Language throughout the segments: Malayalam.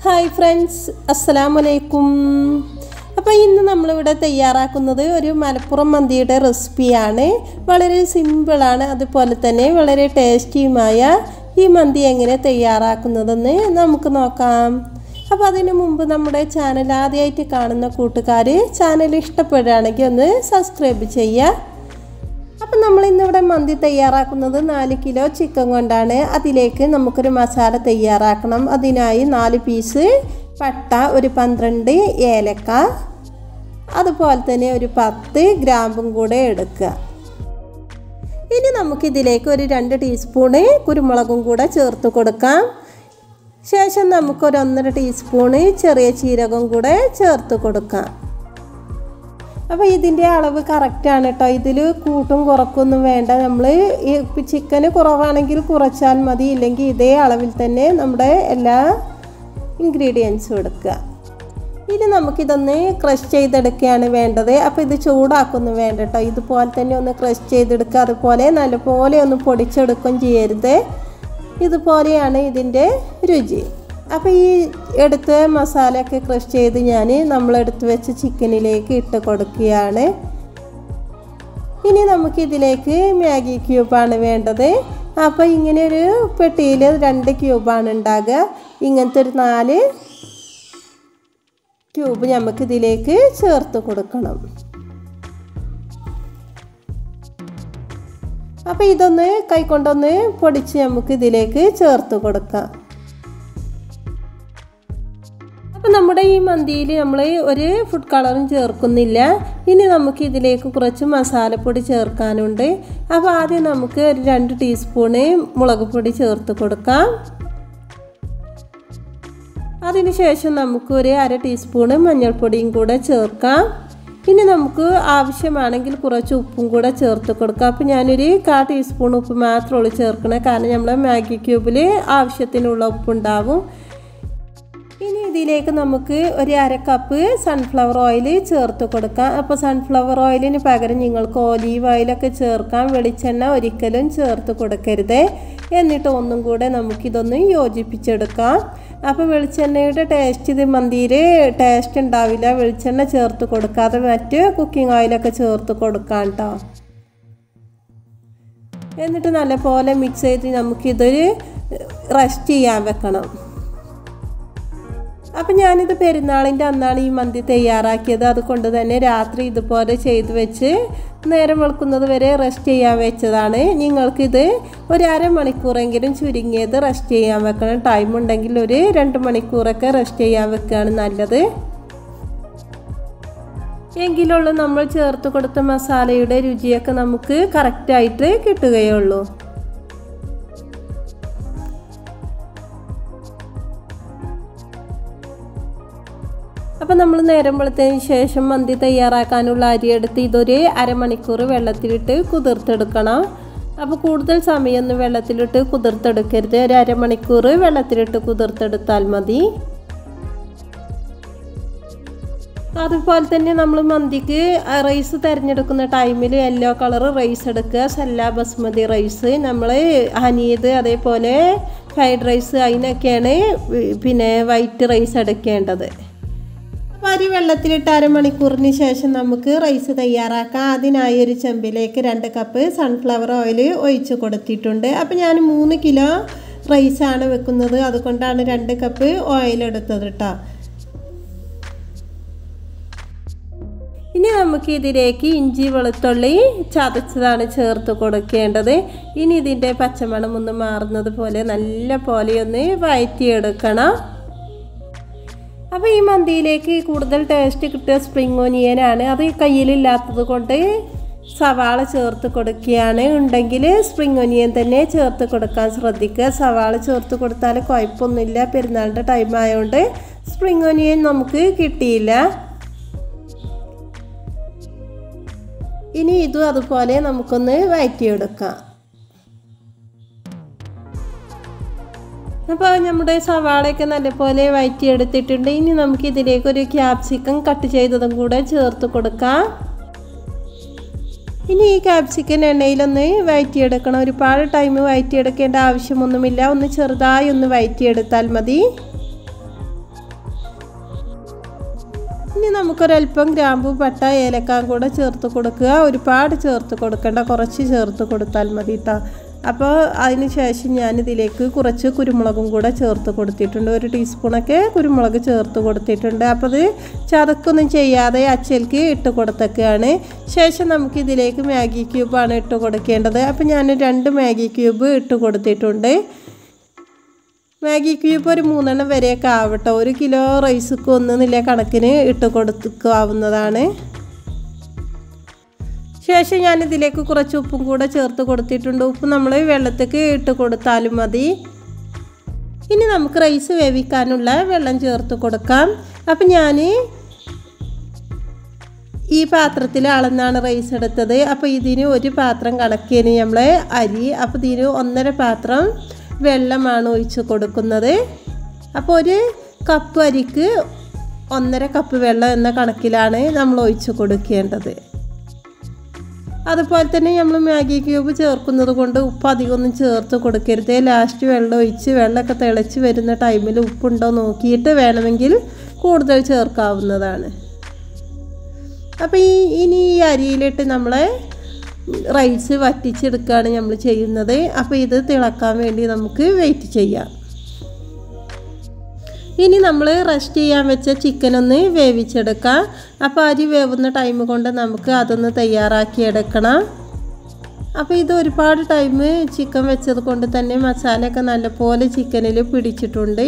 ഹായ് ഫ്രണ്ട്സ്, അസ്സലാമലൈക്കും. അപ്പോൾ ഇന്ന് നമ്മളിവിടെ തയ്യാറാക്കുന്നത് ഒരു മലപ്പുറം മന്തിയുടെ റെസിപ്പിയാണ്. വളരെ സിമ്പിളാണ്, അതുപോലെ തന്നെ വളരെ ടേസ്റ്റിയുമായ ഈ മന്തി എങ്ങനെ തയ്യാറാക്കുന്നതെന്ന് നമുക്ക് നോക്കാം. അപ്പോൾ അതിനു മുമ്പ് നമ്മുടെ ചാനൽ ആദ്യമായിട്ട് കാണുന്ന കൂട്ടുകാർ ചാനൽ ഇഷ്ടപ്പെടുകയാണെങ്കിൽ ഒന്ന് സബ്സ്ക്രൈബ് ചെയ്യുക. അപ്പം നമ്മളിന്നിവിടെ മന്തി തയ്യാറാക്കുന്നത് 4 കിലോ ചിക്കൻ കൊണ്ടാണ്. അതിലേക്ക് നമുക്കൊരു മസാല തയ്യാറാക്കണം. അതിനായി 4 പീസ് പട്ട, ഒരു 12 ഏലക്ക, അതുപോലെ തന്നെ ഒരു 10 ഗ്രാമ്പും കൂടെ എടുക്കുക. ഇനി നമുക്കിതിലേക്ക് ഒരു 2 ടീസ്പൂണ് കുരുമുളകും കൂടെ ചേർത്ത് കൊടുക്കാം. ശേഷം നമുക്കൊരു 1.5 ടീസ്പൂണ് ചെറിയ ജീരകം കൂടെ ചേർത്ത് കൊടുക്കാം. അപ്പോൾ ഇതിൻ്റെ അളവ് കറക്റ്റാണ് കേട്ടോ. ഇതിൽ കൂട്ടും കുറക്കൊന്നും വേണ്ട. നമ്മൾ ഈ ചിക്കന് കുറവാണെങ്കിൽ കുറച്ചാൽ മതി, ഇല്ലെങ്കിൽ ഇതേ അളവിൽ തന്നെ നമ്മുടെ എല്ലാ ഇൻഗ്രീഡിയൻസും എടുക്കുക. ഇനി നമുക്കിതൊന്ന് ക്രഷ് ചെയ്തെടുക്കുകയാണ് വേണ്ടത്. അപ്പോൾ ഇത് ചൂടാക്കൊന്നും വേണ്ട കേട്ടോ. ഇതുപോലെ തന്നെ ഒന്ന് ക്രഷ് ചെയ്തെടുക്കുക. അതുപോലെ നല്ലപോലെ ഒന്ന് പൊടിച്ചെടുക്കുകയും ചെയ്യരുത്. ഇതുപോലെയാണ് ഇതിൻ്റെ രുചി. അപ്പോൾ ഈ എടുത്ത മസാലയൊക്കെ ക്രഷ് ചെയ്ത് ഞാൻ നമ്മളെടുത്ത് വെച്ച് ചിക്കനിലേക്ക് ഇട്ട് കൊടുക്കുകയാണ്. ഇനി നമുക്കിതിലേക്ക് മാഗി ക്യൂബാണ് വേണ്ടത്. അപ്പോൾ ഇങ്ങനെ ഒരു പെട്ടിയിൽ 2 ക്യൂബാണ് ഉണ്ടാകുക. ഇങ്ങനത്തെ ഒരു 4 ക്യൂബ് നമുക്കിതിലേക്ക് ചേർത്ത് കൊടുക്കണം. അപ്പോൾ ഇതൊന്ന് കൈകൊണ്ടൊന്ന് പൊടിച്ച് നമുക്കിതിലേക്ക് ചേർത്ത് കൊടുക്കാം. അപ്പോൾ നമ്മുടെ ഈ മന്തിയിൽ നമ്മൾ ഒരു ഫുഡ് കളറും ചേർക്കുന്നില്ല. ഇനി നമുക്ക് ഇതിലേക്ക് കുറച്ച് മസാലപ്പൊടി ചേർക്കാനുണ്ട്. അപ്പോൾ ആദ്യം നമുക്ക് ഒരു 2 ടീസ്പൂണ് മുളക് പൊടി ചേർത്ത് കൊടുക്കാം. അതിനുശേഷം നമുക്ക് ഒരു 1/2 ടീസ്പൂണ് മഞ്ഞൾപ്പൊടിയും കൂടെ ചേർക്കാം. ഇനി നമുക്ക് ആവശ്യമാണെങ്കിൽ കുറച്ച് ഉപ്പും കൂടെ ചേർത്ത് കൊടുക്കാം. അപ്പോൾ ഞാനൊരു 1/4 ടീസ്പൂൺ ഉപ്പ് മാത്രമേ ചേർക്കണേ, കാരണം നമ്മൾ മാഗി ക്യൂബിൽ ആവശ്യത്തിനുള്ള ഉപ്പുണ്ടാവും. ഇനി ഇതിലേക്ക് നമുക്ക് ഒരു 1/2 കപ്പ് സൺഫ്ലവർ ഓയിൽ ചേർത്ത് കൊടുക്കാം. അപ്പോൾ സൺഫ്ലവർ ഓയിലിന് പകരം നിങ്ങൾക്ക് ഓലീവ് ഓയിലൊക്കെ ചേർക്കാം. വെളിച്ചെണ്ണ ഒരിക്കലും ചേർത്ത് കൊടുക്കരുത്. എന്നിട്ട് ഒന്നും കൂടെ നമുക്കിതൊന്ന് യോജിപ്പിച്ചെടുക്കാം. അപ്പോൾ വെളിച്ചെണ്ണയുടെ ടേസ്റ്റ് ഇത് മന്തിയിൽ ടേസ്റ്റ് ഉണ്ടാവില്ല. വെളിച്ചെണ്ണ ചേർത്ത് കൊടുക്കാതെ മറ്റ് കുക്കിംഗ് ഓയിലൊക്കെ ചേർത്ത് കൊടുക്കാം കേട്ടോ. എന്നിട്ട് നല്ലപോലെ മിക്സ് ചെയ്ത് നമുക്കിതൊരു റെസ്റ്റ് ചെയ്യാൻ വെക്കണം. അപ്പം ഞാനിത് പെരുന്നാളിൻ്റെ അന്നാണ് ഈ മന്തി തയ്യാറാക്കിയത്. അതുകൊണ്ട് തന്നെ രാത്രി ഇതുപോലെ ചെയ്ത് വെച്ച് നേരം വെളുക്കുന്നത് വരെ റെസ്റ്റ് ചെയ്യാൻ വെച്ചതാണ്. നിങ്ങൾക്കിത് ഒരു 1/2 മണിക്കൂറെങ്കിലും ചുരുങ്ങിയത് റെസ്റ്റ് ചെയ്യാൻ വെക്കണം. ടൈം ഉണ്ടെങ്കിൽ ഒരു 2 മണിക്കൂറൊക്കെ റെസ്റ്റ് ചെയ്യാൻ വെക്കുകയാണ് നല്ലത്. എങ്കിലുള്ളൂ നമ്മൾ ചേർത്ത് കൊടുത്ത മസാലയുടെ രുചിയൊക്കെ നമുക്ക് കറക്റ്റായിട്ട് കിട്ടുകയുള്ളൂ. അപ്പോൾ നമ്മൾ നേരം വെളുത്തതിന് ശേഷം മന്തി തയ്യാറാക്കാനുള്ള അരിയെടുത്ത് ഇതൊരു 1/2 മണിക്കൂർ വെള്ളത്തിലിട്ട് കുതിർത്തെടുക്കണം. അപ്പോൾ കൂടുതൽ സമയമൊന്നും വെള്ളത്തിലിട്ട് കുതിർത്തെടുക്കരുത്. ഒരു 1/2 മണിക്കൂർ വെള്ളത്തിലിട്ട് കുതിർത്തെടുത്താൽ മതി. അതുപോലെ തന്നെ നമ്മൾ മന്തിക്ക് റൈസ് തിരഞ്ഞെടുക്കുന്ന ടൈമിൽ യെല്ലോ കളർ റൈസ് എടുക്കുക. സെല്ല ബസ്മതി റൈസ്, നമ്മൾ ഹനീത് അതേപോലെ ഫ്രൈഡ് റൈസ്, അതിനൊക്കെയാണ് പിന്നെ വൈറ്റ് റൈസ് എടുക്കേണ്ടത്. അപ്പോൾ അരി വെള്ളത്തിലിട്ട് 1/2 മണിക്കൂറിന് ശേഷം നമുക്ക് റൈസ് തയ്യാറാക്കാം. അതിനായി ഒരു ചെമ്പിലേക്ക് 2 കപ്പ് സൺഫ്ലവർ ഓയിൽ ഒഴിച്ച് കൊടുത്തിട്ടുണ്ട്. അപ്പോൾ ഞാൻ 3 കിലോ റൈസാണ് വെക്കുന്നത്, അതുകൊണ്ടാണ് 2 കപ്പ് ഓയിൽ എടുത്തത് കേട്ടോ. ഇനി നമുക്ക് ഇതിലേക്ക് ഇഞ്ചി വെളുത്തുള്ളി ചതച്ചതാണ് ചേർത്ത് കൊടുക്കേണ്ടത്. ഇനി ഇതിൻ്റെ പച്ചമണം ഒന്ന് മാറുന്നത് പോലെ നല്ല പോലെ ഒന്ന് വഴറ്റിയെടുക്കണം. അപ്പോൾ ഈ മന്തിയിലേക്ക് കൂടുതൽ ടേസ്റ്റ് കിട്ടുക സ്പ്രിംഗ് ഓനിയനാണ്. അത് കയ്യിലില്ലാത്തത് കൊണ്ട് സവാള ചേർത്ത് കൊടുക്കുകയാണ്. ഉണ്ടെങ്കിൽ സ്പ്രിംഗ് ഓനിയൻ തന്നെ ചേർത്ത് കൊടുക്കാൻ ശ്രദ്ധിക്കുക. സവാള ചേർത്ത് കൊടുത്താൽ കുഴപ്പമൊന്നുമില്ല. പെരുന്നാളിൻ്റെ ടൈം ആയതുകൊണ്ട് സ്പ്രിംഗ് ഓനിയൻ നമുക്ക് കിട്ടിയില്ല. ഇനി ഇതും അതുപോലെ നമുക്കൊന്ന് വഴറ്റിയെടുക്കാം. അപ്പോൾ നമ്മുടെ സവാളയൊക്കെ നല്ലപോലെ വഴറ്റിയെടുത്തിട്ടുണ്ട്. ഇനി നമുക്കിതിലേക്ക് ഒരു ക്യാപ്സിക്കം കട്ട് ചെയ്തതും കൂടെ ചേർത്ത് കൊടുക്കാം. ഇനി ഈ ക്യാപ്സിക്കൻ എണ്ണയിലൊന്ന് വഴറ്റിയെടുക്കണം. ഒരുപാട് ടൈം വഴറ്റിയെടുക്കേണ്ട ആവശ്യമൊന്നുമില്ല. ഒന്ന് ചെറുതായി ഒന്ന് വഴറ്റിയെടുത്താൽ മതി. ഇനി നമുക്കൊരൽപ്പം ഗ്രാമ്പൂ പട്ട ഏലക്ക കൂടെ ചേർത്ത് കൊടുക്കുക. ഒരുപാട് ചേർത്ത് കൊടുക്കേണ്ട, കുറച്ച് ചേർത്ത് കൊടുത്താൽ മതി കേട്ടോ. അപ്പോൾ അതിന് ശേഷം ഞാനിതിലേക്ക് കുറച്ച് കുരുമുളകും കൂടെ ചേർത്ത് കൊടുത്തിട്ടുണ്ട്. 1 ടീസ്പൂണൊക്കെ കുരുമുളക് ചേർത്ത് കൊടുത്തിട്ടുണ്ട്. അപ്പോൾ അത് ചതക്കൊന്നും ചെയ്യാതെ അച്ചൽക്ക് ഇട്ട് കൊടുത്തൊക്കെയാണ്. ശേഷം നമുക്കിതിലേക്ക് മാഗി ക്യൂബാണ് ഇട്ട് കൊടുക്കേണ്ടത്. അപ്പോൾ ഞാൻ 2 മാഗി ക്യൂബ് ഇട്ട് കൊടുത്തിട്ടുണ്ട്. മാഗി ക്യൂബ് ഒരു 3 എണ്ണം വരെയൊക്കെ ആവട്ടെ. 1 കിലോ റൈസൊക്കെ ഒന്നില്ല കണക്കിന് ഇട്ട് കൊടുക്കാവുന്നതാണ്. ശേഷം ഞാനിതിലേക്ക് കുറച്ച് ഉപ്പും കൂടെ ചേർത്ത് കൊടുത്തിട്ടുണ്ട്. ഉപ്പ് നമ്മൾ വെള്ളത്തേക്ക് ഇട്ട് കൊടുത്താലും മതി. ഇനി നമുക്ക് റൈസ് വേവിക്കാനുള്ള വെള്ളം ചേർത്ത് കൊടുക്കാം. അപ്പം ഞാൻ ഈ പാത്രത്തിൽ അളന്നാണ് റൈസ് എടുത്തത്. അപ്പോൾ ഇതിന് 1 പാത്രം കണക്കിന് നമ്മൾ അരി, അപ്പോൾ ഇതിന് 1.5 പാത്രം വെള്ളമാണ് ഒഴിച്ച് കൊടുക്കുന്നത്. അപ്പോൾ 1 കപ്പ് അരിക്ക് 1.5 കപ്പ് വെള്ളം എന്ന കണക്കിലാണ് നമ്മൾ ഒഴിച്ച് കൊടുക്കേണ്ടത്. അതുപോലെ തന്നെ നമ്മൾ മാഗി ക്യൂബ് ചേർക്കുന്നത് കൊണ്ട് ഉപ്പ് അധികമൊന്നും ചേർത്ത് കൊടുക്കരുത്. ലാസ്റ്റ് വെള്ളം ഒഴിച്ച് വെള്ളമൊക്കെ തിളച്ച് വരുന്ന ടൈമിൽ ഉപ്പുണ്ടോ നോക്കിയിട്ട് വേണമെങ്കിൽ കൂടുതൽ ചേർക്കാവുന്നതാണ്. അപ്പോൾ ഇനി ഈ അരിയിലിട്ട് നമ്മൾ റൈസ് വറ്റിച്ചെടുക്കുകയാണ് നമ്മൾ ചെയ്യുന്നത്. അപ്പോൾ ഇത് തിളക്കാൻ വേണ്ടി നമുക്ക് വെയിറ്റ് ചെയ്യാം. ഇനി നമ്മൾ റെസ്റ്റ് ചെയ്യാൻ വെച്ച ചിക്കൻ ഒന്ന് വേവിച്ചെടുക്കാം. അപ്പോൾ അരി വേവുന്ന ടൈം കൊണ്ട് നമുക്ക് അതൊന്ന് തയ്യാറാക്കി എടുക്കണം. അപ്പോൾ ഇത് ഒരുപാട് ടൈം ചിക്കൻ വെച്ചത് കൊണ്ട് തന്നെ മസാലയൊക്കെ നല്ലപോലെ ചിക്കനിൽ പിടിച്ചിട്ടുണ്ട്.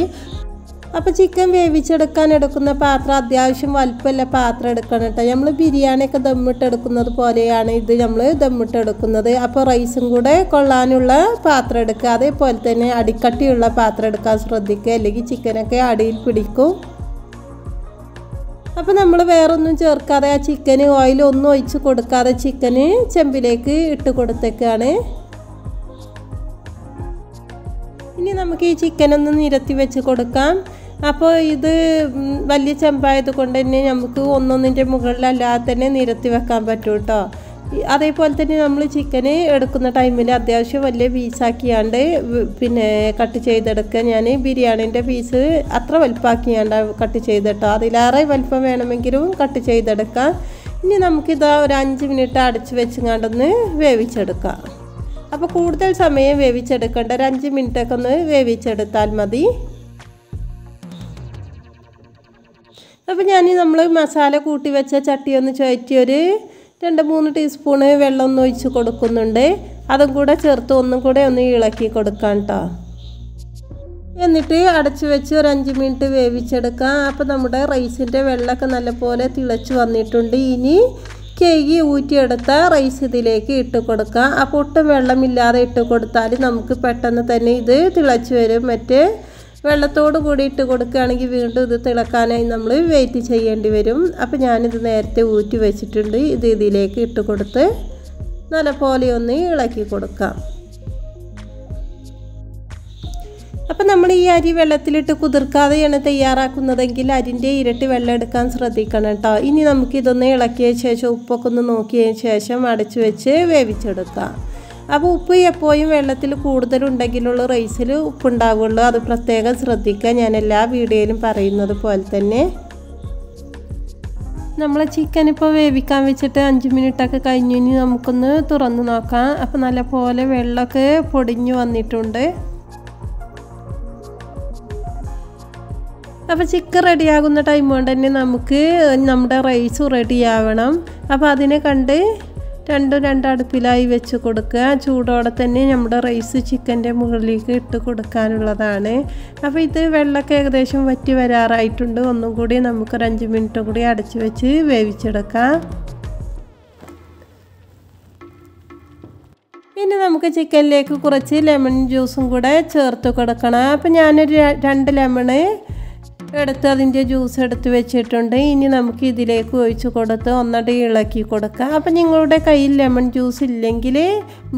അപ്പോൾ ചിക്കൻ വേവിച്ചെടുക്കാൻ എടുക്കുന്ന പാത്രം അത്യാവശ്യം വലുപ്പമുള്ള പാത്രം എടുക്കണം കേട്ടോ. നമ്മൾ ബിരിയാണിയൊക്കെ ദമ്മിട്ടെടുക്കുന്നത് പോലെയാണ് ഇത് നമ്മൾ ദമ്മിട്ടെടുക്കുന്നത്. അപ്പോൾ റൈസും കൂടെ കൊള്ളാനുള്ള പാത്രം എടുക്കുക. അതേപോലെ തന്നെ അടിക്കട്ടിയുള്ള പാത്രം എടുക്കാൻ ശ്രദ്ധിക്കുക, അല്ലെങ്കിൽ ചിക്കനൊക്കെ അടിയിൽ പിടിക്കും. അപ്പോൾ നമ്മൾ വേറൊന്നും ചേർക്കാതെ ആ ചിക്കന് ഓയിലൊന്നും ഒഴിച്ച് കൊടുക്കാതെ ചിക്കന് ചെമ്പിലേക്ക് ഇട്ട് കൊടുത്തേക്കാണ്. ഇനി നമുക്ക് ഈ ചിക്കനൊന്ന് നിരത്തി വെച്ച് കൊടുക്കാം. അപ്പോൾ ഇത് വലിയ ചെമ്പായത് കൊണ്ട് തന്നെ നമുക്ക് ഒന്നൊന്നിൻ്റെ മുകളിലല്ലാതെ തന്നെ നിരത്തി വെക്കാൻ പറ്റും കേട്ടോ. അതേപോലെ തന്നെ നമ്മൾ ചിക്കന് എടുക്കുന്ന ടൈമിൽ അത്യാവശ്യം വലിയ പീസാക്കിയാണ്ട് കട്ട് ചെയ്തെടുക്കുക. ഞാൻ ബിരിയാണീൻ്റെ പീസ് അത്ര വലുപ്പമാക്കിയാണ്ട് കട്ട് ചെയ്തിട്ടോ. അതിലേറെ വലുപ്പം വേണമെങ്കിലും കട്ട് ചെയ്തെടുക്കാം. ഇനി നമുക്കിതാ ഒരു 5 മിനിറ്റ് അടച്ച് വെച്ചുകൊണ്ടൊന്ന് വേവിച്ചെടുക്കാം. അപ്പോൾ കൂടുതൽ സമയം വേവിച്ചെടുക്കേണ്ട, ഒരു 5 മിനിറ്റൊക്കെ ഒന്ന് വേവിച്ചെടുത്താൽ മതി. അപ്പോൾ നമ്മൾ മസാല കൂട്ടി വെച്ച ചട്ടി ഒന്ന് ചുഴറ്റി ഒരു 2-3 ടീസ്പൂണ് വെള്ളം ഒന്ന് ഒഴിച്ച് കൊടുക്കുന്നുണ്ട്. അതും കൂടെ ചേർത്ത് ഒന്നും കൂടെ ഒന്ന് ഇളക്കി കൊടുക്കാം കേട്ടോ. എന്നിട്ട് അടച്ച് വെച്ച് ഒരു 5 മിനിറ്റ് വേവിച്ചെടുക്കാം. അപ്പോൾ നമ്മുടെ റൈസിൻ്റെ വെള്ളമൊക്കെ നല്ലപോലെ തിളച്ച് വന്നിട്ടുണ്ട്. ഇനി കേകി ഊറ്റിയെടുത്ത റൈസ് ഇതിലേക്ക് ഇട്ട് കൊടുക്കുക. അപ്പോൾ ഒട്ടും വെള്ളമില്ലാതെ ഇട്ട് കൊടുത്താൽ നമുക്ക് പെട്ടെന്ന് തന്നെ ഇത് തിളച്ച് വരും. മറ്റേ വെള്ളത്തോട് കൂടി ഇട്ട് കൊടുക്കുകയാണെങ്കിൽ വീണ്ടും ഇത് തിളക്കാനായി നമ്മൾ വെയിറ്റ് ചെയ്യേണ്ടി വരും. അപ്പോൾ ഞാനിത് നേരത്തെ ഊറ്റി വെച്ചിട്ടുണ്ട്. ഇത് ഇതിലേക്ക് ഇട്ട് കൊടുത്ത് നല്ലപോലെ ഒന്ന് ഇളക്കി കൊടുക്കാം. അപ്പോൾ നമ്മൾ ഈ അരി വെള്ളത്തിലിട്ട് കുതിർക്കാതെയാണ് തയ്യാറാക്കുന്നതെങ്കിൽ അരിൻ്റെ ഇരട്ടി വെള്ളം എടുക്കാൻ ശ്രദ്ധിക്കണം കേട്ടോ. ഇനി നമുക്കിതൊന്ന് ഇളക്കിയ ശേഷം ഉപ്പൊക്കെ ഒന്ന് നോക്കിയതിന് ശേഷം അടച്ചു വെച്ച് വേവിച്ചെടുക്കാം. അപ്പോൾ ഉപ്പ് എപ്പോഴും വെള്ളത്തിൽ കൂടുതലുണ്ടെങ്കിലുള്ള റൈസിൽ ഉപ്പുണ്ടാവുള്ളൂ. അത് പ്രത്യേകം ശ്രദ്ധിക്കുക. ഞാൻ എല്ലാ വീഡിയോയിലും പറയുന്നത് പോലെ തന്നെ. നമ്മൾ ചിക്കൻ ഇപ്പോൾ വേവിക്കാൻ വെച്ചിട്ട് 5 മിനിറ്റൊക്കെ കഴിഞ്ഞ് ഇനി നമുക്കൊന്ന് തുറന്ന് നോക്കാം. അപ്പോൾ നല്ലപോലെ വെള്ളമൊക്കെ പൊടിഞ്ഞു വന്നിട്ടുണ്ട്. അപ്പോൾ ചിക്കൻ റെഡിയാകുന്ന ടൈം കൊണ്ട് തന്നെ നമുക്ക് നമ്മുടെ റൈസ് റെഡിയാവണം. അപ്പോൾ അതിനെ കണ്ട് 2 അടുപ്പിലായി വെച്ച് കൊടുക്കുക. ചൂടോടെ തന്നെ നമ്മുടെ റൈസ് ചിക്കൻ്റെ മുകളിലേക്ക് ഇട്ട് കൊടുക്കാനുള്ളതാണ്. അപ്പോൾ ഇത് വെള്ളമൊക്കെ ഏകദേശം വറ്റി വരാറായിട്ടുണ്ട്. ഒന്നും കൂടി നമുക്കൊരു 5 മിനിറ്റ് കൂടി അടച്ച് വെച്ച് വേവിച്ചെടുക്കാം. ഇനി നമുക്ക് ചിക്കനിലേക്ക് കുറച്ച് ലെമൺ ജ്യൂസും കൂടെ ചേർത്ത് കൊടുക്കണം. അപ്പോൾ ഞാനൊരു 2 ലെമണ് എടുത്ത് അതിൻ്റെ ജ്യൂസ് എടുത്ത് വെച്ചിട്ടുണ്ട്. ഇനി നമുക്ക് ഇതിലേക്ക് ഒഴിച്ച് കൊടുത്ത് ഒന്നടി ഇളക്കി കൊടുക്കാം. അപ്പം നിങ്ങളുടെ കയ്യിൽ ലെമൺ ജ്യൂസ് ഇല്ലെങ്കിൽ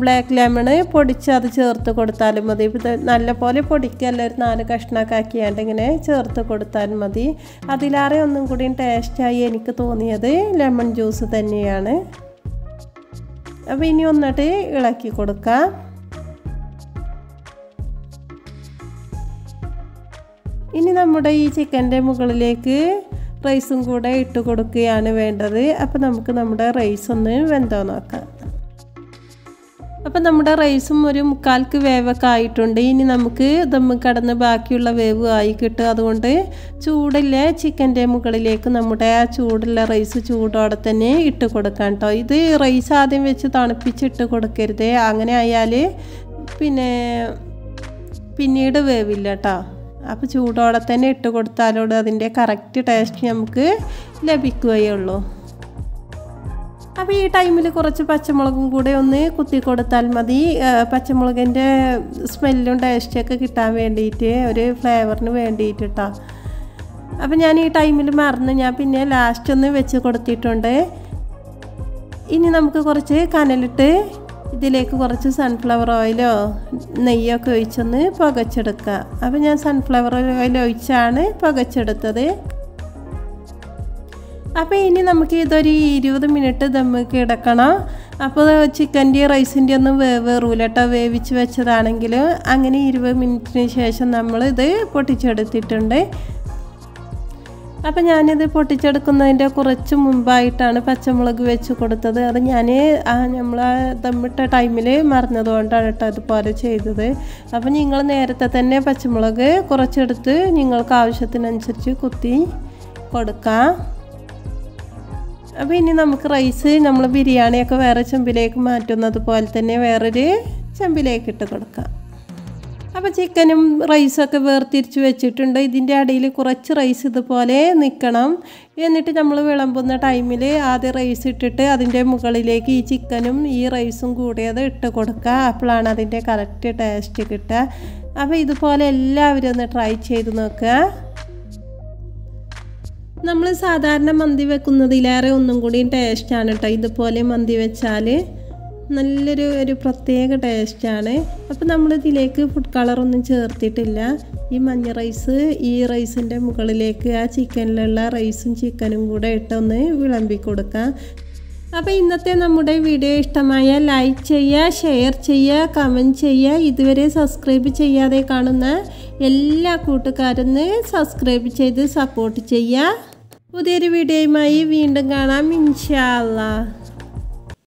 ബ്ലാക്ക് ലെമണ് പൊടിച്ച് അത് ചേർത്ത് കൊടുത്താലും മതി. നല്ലപോലെ പൊടിക്കല്ല, ഒരു 4 കഷ്ണമൊക്കെ ആക്കിയാണ്ട് ഇങ്ങനെ ചേർത്ത് കൊടുത്താൽ മതി. അതിലേറെ ഒന്നും കൂടി ടേസ്റ്റായി എനിക്ക് തോന്നിയത് ലെമൺ ജ്യൂസ് തന്നെയാണ്. അപ്പോൾ ഇനി ഒന്നിട്ട് ഇളക്കി കൊടുക്കാം. ഇനി നമ്മുടെ ഈ ചിക്കൻ്റെ മുകളിലേക്ക് റൈസും കൂടെ ഇട്ട് കൊടുക്കുകയാണ് വേണ്ടത്. അപ്പോൾ നമുക്ക് നമ്മുടെ റൈസ് ഒന്ന് വെന്തോ നോക്കാം. അപ്പോൾ നമ്മുടെ റൈസും ഒരു 3/4 വേവൊക്കെ ആയിട്ടുണ്ട്. ഇനി നമുക്ക് ദം കടന്ന് ബാക്കിയുള്ള വേവ് ആയി കിട്ടും. അതുകൊണ്ട് ചൂടുള്ള ചിക്കൻ്റെ മുകളിലേക്ക് നമ്മുടെ ആ ചൂടുള്ള റൈസ് ചൂടോടെ തന്നെ ഇട്ട് കൊടുക്കാം കേട്ടോ. ഇത് റൈസ് ആദ്യം വെച്ച് തണുപ്പിച്ചിട്ട് കൊടുക്കരുത്. അങ്ങനെ ആയാൽ പിന്നീട് വേവില്ല കേട്ടോ. അപ്പോൾ ചൂടോടെ തന്നെ ഇട്ട് കൊടുത്താലോട് അതിൻ്റെ കറക്റ്റ് ടേസ്റ്റ് നമുക്ക് ലഭിക്കുകയുള്ളൂ. അപ്പോൾ ഈ ടൈമിൽ കുറച്ച് പച്ചമുളകും കൂടെ ഒന്ന് കുത്തി കൊടുത്താൽ മതി. പച്ചമുളകിൻ്റെ സ്മെല്ലും ടേസ്റ്റൊക്കെ കിട്ടാൻ വേണ്ടിയിട്ട്, ഒരു ഫ്ലേവറിന് വേണ്ടിയിട്ട് കേട്ടോ. അപ്പോൾ ഞാൻ ഈ ടൈമിൽ മറന്ന് ഞാൻ പിന്നെ ലാസ്റ്റ് ഒന്ന് വെച്ച് കൊടുത്തിട്ടുണ്ട്. ഇനി നമുക്ക് കുറച്ച് കനലിട്ട് ഇതിലേക്ക് കുറച്ച് സൺഫ്ലവർ ഓയിലോ നെയ്യൊക്കെ ഒഴിച്ചൊന്ന് പുകച്ചെടുക്കുക. അപ്പോൾ ഞാൻ സൺഫ്ലവർ ഓയിൽ ഒഴിച്ചാണ് പുകച്ചെടുത്തത്. അപ്പോൾ ഇനി നമുക്ക് ഇതൊരു 20 മിനിറ്റ് ദമ്മൊക്കെ ഇടക്കണം. അപ്പോൾ ചിക്കൻ്റെ റൈസിൻ്റെ ഒന്നും വേറൂല കേട്ടോ, വേവിച്ച് വെച്ചതാണെങ്കിൽ. അങ്ങനെ 20 മിനിറ്റിന് ശേഷം നമ്മളിത് പൊട്ടിച്ചെടുത്തിട്ടുണ്ട്. അപ്പോൾ ഞാനിത് പൊട്ടിച്ചെടുക്കുന്നതിൻ്റെ കുറച്ച് മുമ്പായിട്ടാണ് പച്ചമുളക് വെച്ച് കൊടുത്തത്. അത് ഞാൻ നമ്മൾ ദമ്മിട്ട ടൈമിൽ മറന്നതുകൊണ്ടാണ് കേട്ടോ ഇതുപോലെ ചെയ്തത്. അപ്പോൾ നിങ്ങൾ നേരത്തെ തന്നെ പച്ചമുളക് കുറച്ചെടുത്ത് നിങ്ങൾക്ക് ആവശ്യത്തിനനുസരിച്ച് കുത്തി കൊടുക്കാം. അപ്പോൾ ഇനി നമുക്ക് റൈസ് നമ്മൾ ബിരിയാണിയൊക്കെ വേറെ ചെമ്പിലേക്ക് മാറ്റുന്നത് പോലെ തന്നെ വേറൊരു ചെമ്പിലേക്ക് ഇട്ട് കൊടുക്കാം. അപ്പോൾ ചിക്കനും റൈസൊക്കെ വേർതിരിച്ച് വെച്ചിട്ടുണ്ട്. ഇതിൻ്റെ അടിയിൽ കുറച്ച് റൈസ് ഇതുപോലെ നിൽക്കണം. എന്നിട്ട് നമ്മൾ വിളമ്പുന്ന ടൈമിൽ ആദ്യം റൈസ് ഇട്ടിട്ട് അതിൻ്റെ മുകളിലേക്ക് ഈ ചിക്കനും ഈ റൈസും കൂടി അത് ഇട്ട് കൊടുക്കുക. അപ്പോഴാണ് അതിൻ്റെ കറക്റ്റ് ടേസ്റ്റ് കിട്ടുക. അപ്പോൾ ഇതുപോലെ എല്ലാവരും ഒന്ന് ട്രൈ ചെയ്ത് നോക്കുക. നമ്മൾ സാധാരണ മന്തി വെക്കുന്നതിലേറെ ഒന്നും കൂടി ടേസ്റ്റാണ് കേട്ടോ. ഇതുപോലെ മന്തി വെച്ചാൽ നല്ലൊരു പ്രത്യേക ടേസ്റ്റാണ്. അപ്പോൾ നമ്മളിതിലേക്ക് ഫുഡ് കളറൊന്നും ചേർത്തിട്ടില്ല. ഈ മഞ്ഞ റൈസ് ഈ റൈസിൻ്റെ മുകളിലേക്ക് ആ ചിക്കനിലുള്ള റൈസും ചിക്കനും കൂടെ ഇട്ടൊന്ന് വിളമ്പി കൊടുക്കാം. അപ്പോൾ ഇന്നത്തെ നമ്മുടെ വീഡിയോ ഇഷ്ടമായ ലൈക്ക് ചെയ്യുക, ഷെയർ ചെയ്യുക, കമൻറ്റ് ചെയ്യുക. ഇതുവരെ സബ്സ്ക്രൈബ് ചെയ്യാതെ കാണുന്ന എല്ലാ കൂട്ടുകാരും സബ്സ്ക്രൈബ് ചെയ്ത് സപ്പോർട്ട് ചെയ്യുക. പുതിയൊരു വീഡിയോയുമായി വീണ്ടും കാണാം ഇൻഷാ അല്ലാഹ്.